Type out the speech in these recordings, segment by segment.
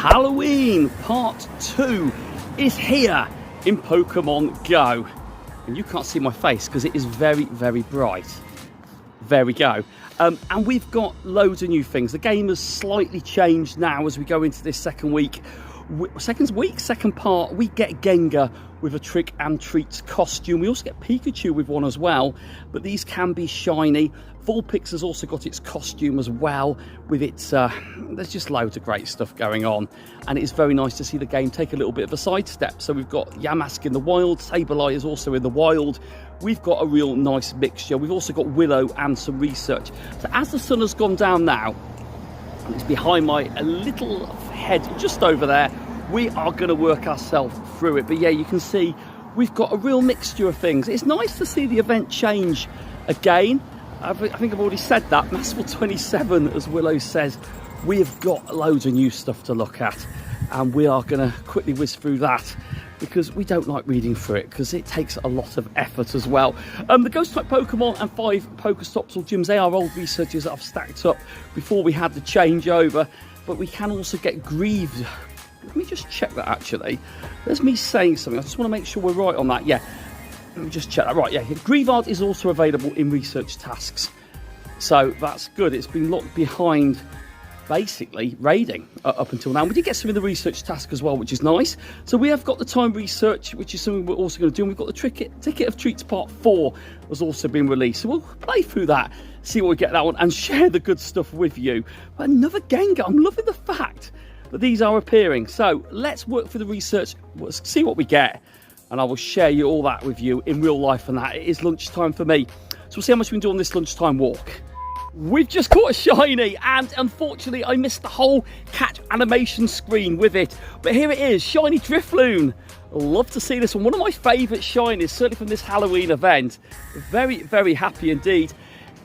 Halloween Part 2 is here in Pokemon Go. And you can't see my face because it is very, very bright. There we go. And we've got loads of new things. The game has slightly changed now as we go into this second part. We get Gengar with a Trick and Treats costume. We also get Pikachu with one as well, but these can be shiny. Vulpix has also got its costume as well with its there's just loads of great stuff going on, and it's very nice to see the game take a little bit of a sidestep. So we've got Yamask in the wild, Sableye is also in the wild. We've got a real nice mixture. We've also got Willow and some research. So as the sun has gone down now, and it's behind my little head just over there, we are going to work ourselves through it. But yeah, you can see we've got a real mixture of things. It's nice to see the event change again. I think I've already said that. Massively 27, as Willow says, we have got loads of new stuff to look at, and we are going to quickly whiz through that because we don't like reading through it because it takes a lot of effort as well. The ghost type Pokemon and 5 Pokestops or gyms, they are old researches that I've stacked up before we had the changeover, but we can also get Grieved. Let me just check that actually. There's me saying something. I just want to make sure we're right on that. Yeah. Let me just check that. Right, yeah. Grievard is also available in research tasks. So that's good. It's been locked behind, basically, raiding up until now. We did get some in the research task as well, which is nice. So we have got the time research, which is something we're also going to do. And we've got the Ticket of Treats Part 4 has also been released. So we'll play through that, see what we get that one, and share the good stuff with you. But another Gengar. I'm loving the fact that these are appearing. So let's work through the research, see what we get, and I will share you all that with you in real life. And that it is lunchtime for me, so we'll see how much we can do on this lunchtime walk. We've just caught a shiny, and unfortunately I missed the whole catch animation screen with it, but here it is, shiny Drifloon. Love to see this one, one of my favourite shinies, certainly from this Halloween event. Very, very happy indeed.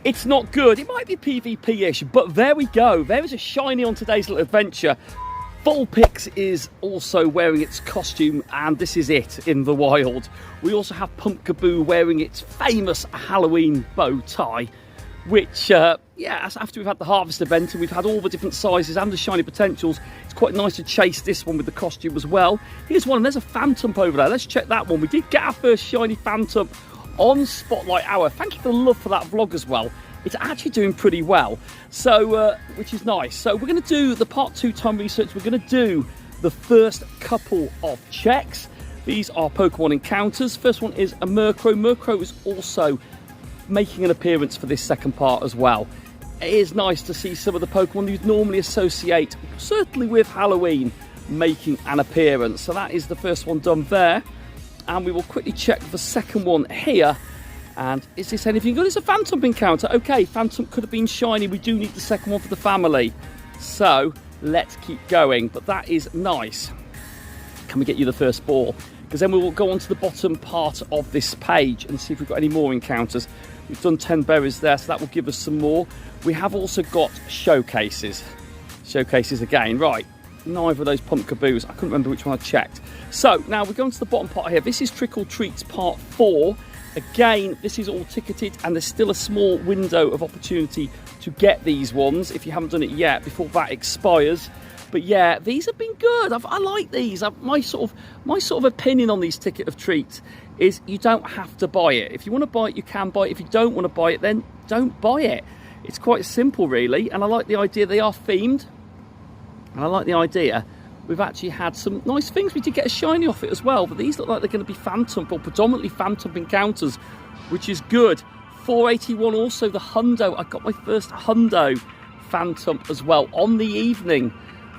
It's not good, it might be PvP-ish, but there we go, there is a shiny on today's little adventure. Vulpix is also wearing its costume, and this is it in the wild. We also have Pumpkaboo wearing its famous Halloween bow tie, which, yeah, after we've had the harvest event and we've had all the different sizes and the shiny potentials, it's quite nice to chase this one with the costume as well. Here's one, and there's a Phantom over there. Let's check that one. We did get our first shiny Phantom on Spotlight Hour. Thank you for the love for that vlog as well. It's actually doing pretty well, so which is nice. So we're going to do the part 2 time research. We're going to do the first couple of checks. These are Pokemon encounters. First one is a Murkrow. Murkrow is also making an appearance for this second part as well. It is nice to see some of the Pokemon you'd normally associate, certainly with Halloween, making an appearance. So that is the first one done there, and we will quickly check the second one here. And is this anything good? It's a Phantom encounter. Okay, Phantom could have been shiny. We do need the second one for the family. So let's keep going. But that is nice. Can we get you the first ball? Because then we will go on to the bottom part of this page and see if we've got any more encounters. We've done 10 berries there, so that will give us some more. We have also got showcases. Showcases again. Right, neither of those Pumpkaboos. I couldn't remember which one I checked. So now we're going to the bottom part here. This is Trick or Treats Part 4. Again, this is all ticketed, and there's still a small window of opportunity to get these ones if you haven't done it yet before that expires. But yeah, these have been good. I like these. My sort of opinion on these Ticket of Treats is you don't have to buy it. If you want to buy it, you can buy it. If you don't want to buy it, then don't buy it. It's quite simple, really. And I like the idea they are themed, and I like the idea we've actually had some nice things. We did get a shiny off it as well, but these look like they're going to be Phantom, or predominantly Phantom encounters, which is good. 481 also, the Hundo. I got my first Hundo Phantom as well on the evening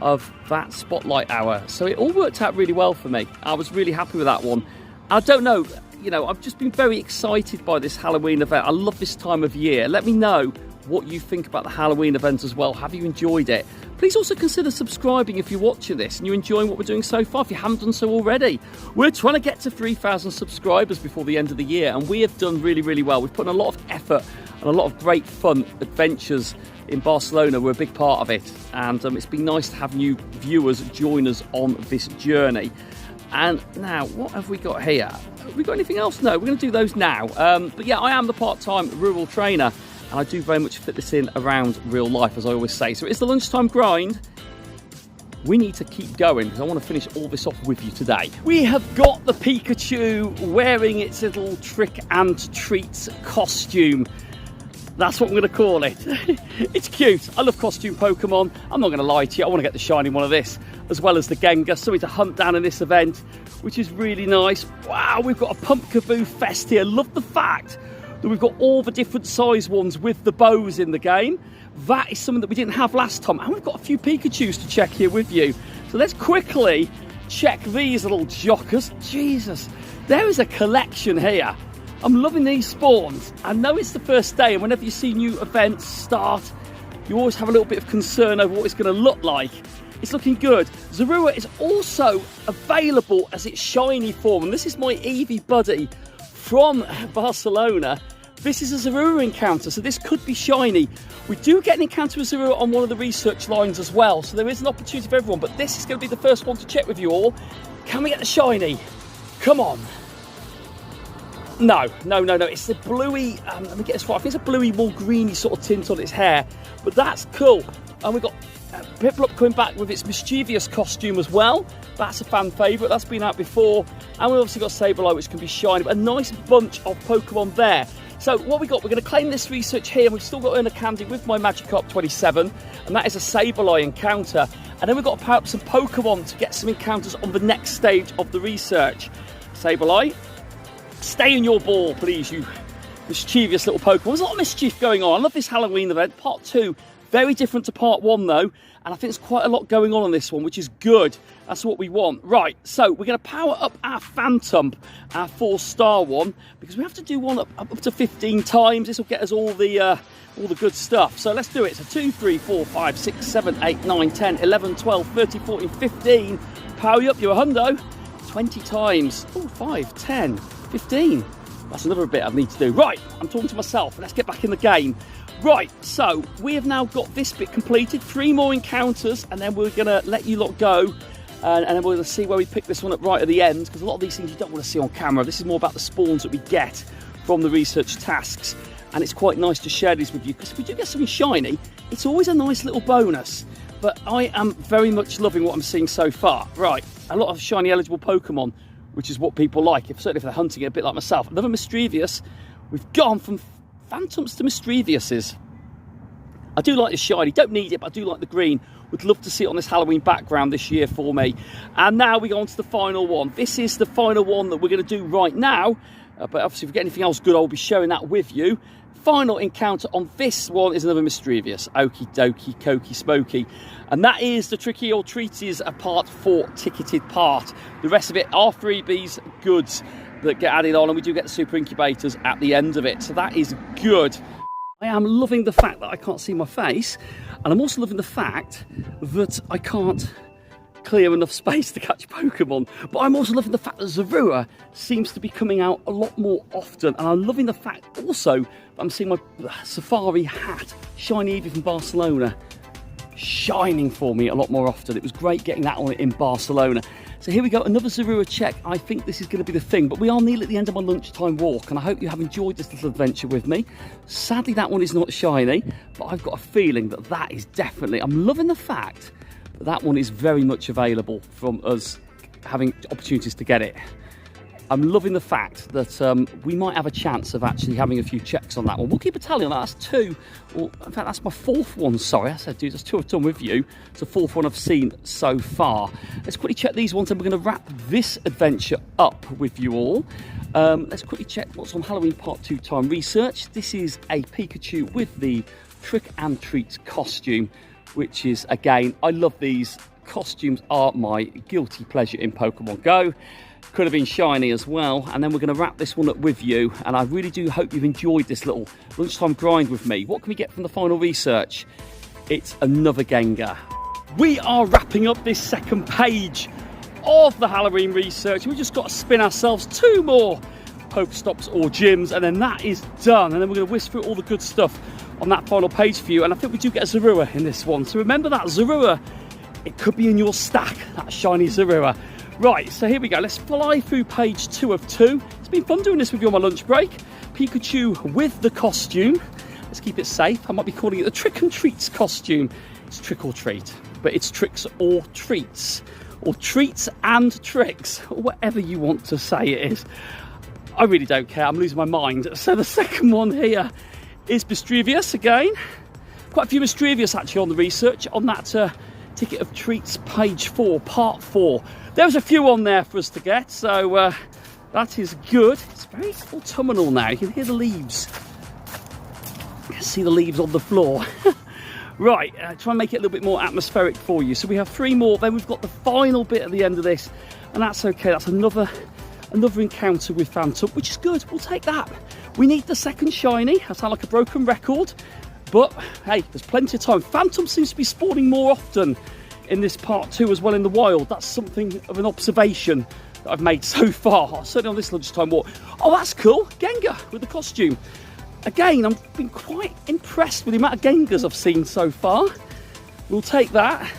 of that Spotlight Hour. So it all worked out really well for me. I was really happy with that one. I don't know, you know, I've just been very excited by this Halloween event. I love this time of year. Let me know what you think about the Halloween event as well. Have you enjoyed it? Please also consider subscribing if you're watching this and you're enjoying what we're doing so far, if you haven't done so already. We're trying to get to 3,000 subscribers before the end of the year, and we have done really, really well. We've put in a lot of effort and a lot of great fun adventures in Barcelona. We're a big part of it, and it's been nice to have new viewers join us on this journey. And now, what have we got here? Have we got anything else? No, we're going to do those now. But yeah, I am the part-time rural trainer, and I do very much fit this in around real life, as I always say. So it's the lunchtime grind. we need to keep going because I want to finish all this off with you today. We have got the Pikachu wearing its little trick and treats costume. That's what I'm going to call it. It's cute. I love costume Pokemon. I'm not going to lie to you. I want to get the shiny one of this, as well as the Gengar. Something to hunt down in this event, which is really nice. Wow, we've got a Pumpkaboo Fest here. Love the fact that we've got all the different size ones with the bows in the game. That is something that we didn't have last time. And we've got a few Pikachus to check here with you. So let's quickly check these little jockers. Jesus, there is a collection here. I'm loving these spawns. I know it's the first day, and whenever you see new events start, you always have a little bit of concern over what it's going to look like. It's looking good. Zorua is also available as its shiny form, and this is my Eevee buddy from Barcelona. This is a Zorua encounter, so this could be shiny. We do get an encounter with Zorua on one of the research lines as well, so there is an opportunity for everyone, but this is going to be the first one to check with you all. Can we get the shiny? Come on. No. It's the bluey, let me get this right. I think it's a bluey, more greeny sort of tint on its hair, but that's cool. And we've got Piplup coming back with its mischievous costume as well. That's a fan favourite. That's been out before. And we've obviously got Sableye, which can be shiny, but a nice bunch of Pokemon there. So what we got, we're going to claim this research here, and we've still got to earn a candy with my Magikarp 27, and that is a Sableye encounter. And then we've got to power up some Pokemon to get some encounters on the next stage of the research. Sableye, stay in your ball, please, you mischievous little Pokemon. There's a lot of mischief going on. I love this Halloween event. Part 2, very different to Part 1, though. And I think there's quite a lot going on this one, which is good. That's what we want. Right, so we're going to power up our Phantom, our 4-star one, because we have to do one up to 15 times. This will get us all the good stuff. So let's do it. So 2, 3, 4, 5, 6, 7, 8, 9, 10, 11, 12, 13, 14, 15. Power you up, you're a hundo. 20 times. Oh, 5, 10, 15. That's another bit I need to do. Right, I'm talking to myself. Let's get back in the game. Right, so we have now got this bit completed. 3 more encounters, and then we're going to let you lot go. And then we're going to see where we pick this one up right at the end, because a lot of these things you don't want to see on camera. This is more about the spawns that we get from the research tasks. And it's quite nice to share these with you, because if we do get something shiny, it's always a nice little bonus. But I am very much loving what I'm seeing so far. Right, a lot of shiny eligible Pokemon, which is what people like, certainly if they're hunting it, a bit like myself. Another Mischievous. We've gone from Phantoms to Mischievouses. I do like this shiny, don't need it, but I do like the green. Would love to see it on this Halloween background this year for me. And now we go on to the final one. This is the final one that we're going to do right now. But obviously if we get anything else good, I'll be sharing that with you. Final encounter on this one is another Mischievous. Okie dokie, cokey smoky. And that is the Tricky or Treaties, a Part 4 ticketed part. The rest of it are freebies, goods that get added on, and we do get the super incubators at the end of it. So that is good. I am loving the fact that I can't see my face, and I'm also loving the fact that I can't clear enough space to catch Pokemon. But I'm also loving the fact that Zorua seems to be coming out a lot more often, and I'm loving the fact also that I'm seeing my safari hat, Shiny Eevee from Barcelona, shining for me a lot more often. It was great getting that on in Barcelona. So here we go, another Zorua check. I think this is going to be the thing, but we are nearly at the end of my lunchtime walk, and I hope you have enjoyed this little adventure with me. Sadly, that one is not shiny, but I've got a feeling that that is definitely, I'm loving the fact that that one is very much available from us having opportunities to get it. I'm loving the fact that we might have a chance of actually having a few checks on that one. We'll keep a tally on that. That's 2. Well, in fact, that's my 4th one. Sorry, I said, dude, that's 2 I've done with you. It's the 4th one I've seen so far. Let's quickly check these ones, and we're going to wrap this adventure up with you all. Let's quickly check what's on Halloween Part 2 time research. This is a Pikachu with the Trick and Treats costume, which is, again, I love these. Costumes are my guilty pleasure in Pokemon Go. Could have been shiny as well. And then we're going to wrap this one up with you, and I really do hope you've enjoyed this little lunchtime grind with me. What can we get from the final research? It's another Gengar. We are wrapping up this second page of the Halloween research. We've just got to spin ourselves 2 more Pokestops or gyms, and then that is done. And then we're going to whisk through all the good stuff on that final page for you. And I think we do get a Zorua in this one, so remember that Zorua, it could be in your stack, that shiny Zorua. Right, so here we go. Let's fly through page 2 of 2. It's been fun doing this with you on my lunch break. Pikachu with the costume. Let's keep it safe. I might be calling it the Trick and Treats costume. It's trick or treat. but it's tricks or treats, or treats and tricks, or whatever you want to say it is. I really don't care, I'm losing my mind. So the second one here is Mischievous again. Quite a few Mischievous actually on the research on that ticket of treats, page 4, part 4. There's a few on there for us to get, so that is good. It's very autumnal now, you can hear the leaves. You can see the leaves on the floor. Right, try and make it a little bit more atmospheric for you. So we have 3 more, then we've got the final bit at the end of this, and that's okay. That's another encounter with Phantom, which is good. We'll take that. We need the second shiny. I sound like a broken record, but hey, there's plenty of time. Phantom seems to be spawning more often in this part 2 as well in the wild. That's something of an observation that I've made so far, certainly on this lunchtime walk. Oh, that's cool. Gengar with the costume. Again, I've been quite impressed with the amount of Gengars I've seen so far. We'll take that,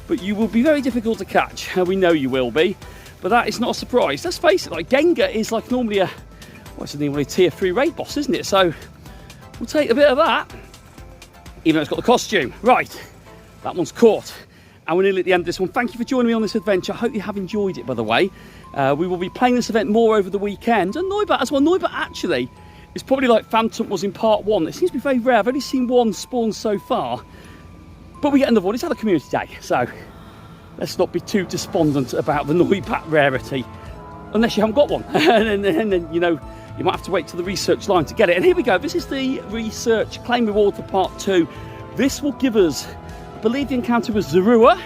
but you will be very difficult to catch. We know you will be, but that is not a surprise. Let's face it, like Gengar is like normally a tier 3 raid boss, isn't it? So we'll take a bit of that, even though it's got the costume. Right, that one's caught. And we're nearly at the end of this one. Thank you for joining me on this adventure. I hope you have enjoyed it, by the way. We will be playing this event more over the weekend. And Noibat as well. Noibat actually is probably like Phantom was in part 1. It seems to be very rare. I've only seen 1 spawn so far. But we get another one. It's had a community day. So let's not be too despondent about the Noibat rarity. Unless you haven't got one. and then, you know, you might have to wait till the research line to get it. And here we go. This is the research claim reward for part 2. This will give us, I believe the encounter was Zorua.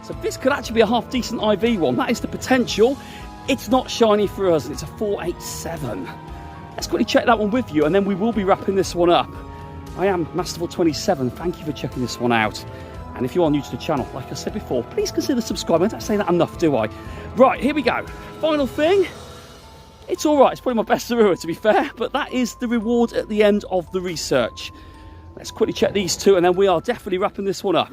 So this could actually be a half decent IV one. That is the potential. It's not shiny for us. It's a 487. Let's quickly check that one with you, and then we will be wrapping this one up. I am Masterful27. Thank you for checking this one out. And if you are new to the channel, like I said before, please consider subscribing. I don't say that enough, do I? Right, here we go. Final thing. It's all right. It's probably my best Zorua, to be fair, but that is the reward at the end of the research. Let's quickly check these 2, and then we are definitely wrapping this one up.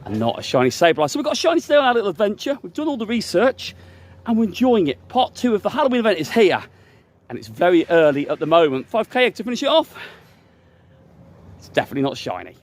And not a shiny Sableye. So we've got a shiny today on our little adventure. We've done all the research, and we're enjoying it. Part 2 of the Halloween event is here, and it's very early at the moment. 5k egg to finish it off. It's definitely not shiny.